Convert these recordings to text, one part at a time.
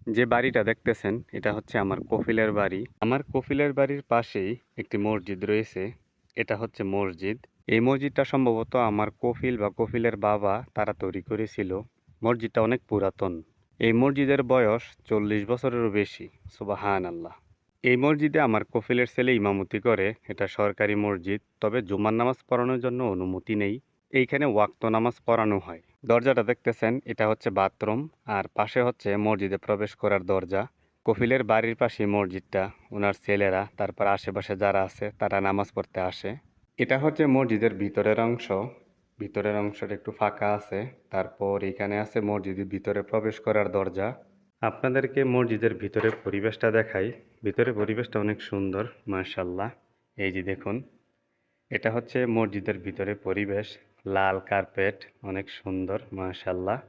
যে বাড়িটা দেখতেছেন এটা হচ্ছে আমার কফিলের বাড়ি। আমার কফিলের বাড়ির পাশেই একটি মসজিদ রয়েছে। এটা হচ্ছে মসজিদ। এই মসজিদটা সম্ভবত আমার কফিল বা কফিলের বাবা তারা তৈরি করেছিল। মসজিদটা অনেক পুরাতন। এই মসজিদের বয়স 40 বছরেরও বেশি। সুবহানাল্লাহ। এই মসজিদে আমার কফিলের ছেলে ইমামতি করে। এটা সরকারি মসজিদ। তবে জুমার নামাজ পড়ানোর জন্য অনুমতি নেই। এইখানে ওয়াক্ত নামাজ পড়ানো হয়। দরজাটা দেখতেছেন এটা হচ্ছে বাথরুম আর পাশে হচ্ছে মসজিদে প্রবেশ করার দরজা। কফিলের বাড়ির পাশে মসজিদটা। ওনার ছেলেরা তারপর আশেপাশে যারা আছে তারা নামাজ পড়তে আসে। এটা হচ্ছে মসজিদের ভিতরের অংশ। ভিতরের অংশটা একটু ফাঁকা আছে। তারপর এখানে আছে মসজিদের ভিতরে প্রবেশ করার দরজা। আপনাদেরকে মসজিদের ভিতরের পরিবেশটা দেখাই। ভিতরের পরিবেশটা অনেক সুন্দর, মাশাআল্লাহ। এই যে দেখুন, এটা হচ্ছে মসজিদের ভিতরে পরিবেশ। লাল কার্পেট, অনেক সুন্দর, মাশাআল্লাহ।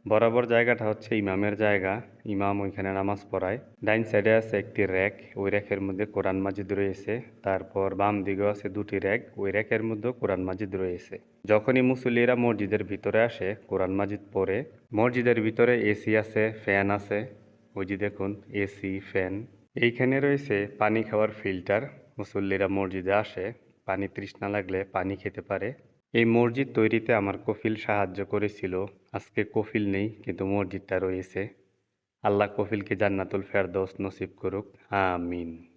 বরাবর জায়গাটা হচ্ছে ইমামের জায়গা। ইমাম ওইখানে নামাজ পড়ায়। ডাইন সাইডে আছে একটি র্যাক, ওই র্যাকের মধ্যে কোরআন মাজিদ রয়েছে। তারপর বাম দিকেও আছে দুটি র্যাক, ওই র্যাকের মধ্যেও কোরআন মাজিদ রয়েছে। যখনই মুসল্লিরা মসজিদের ভিতরে আসে কোরআন মাজিদ পড়ে। মসজিদের ভিতরে এসি আছে, ফ্যান আছে। ওই যে দেখুন, এসি, ফ্যান। এইখানে রয়েছে পানি খাওয়ার ফিল্টার। মুসল্লিরা মসজিদে আসে, পানি তৃষ্ণা লাগলে পানি খেতে পারে। এই মসজিদ তৈরিতে আমার কফিল সাহায্য করেছিল। আজকে কফিল নেই, কিন্তু মসজিদটা রয়েছে। আল্লাহ কফিলকে জান্নাতুল ফেরদৌস নসিব করুক, আমিন।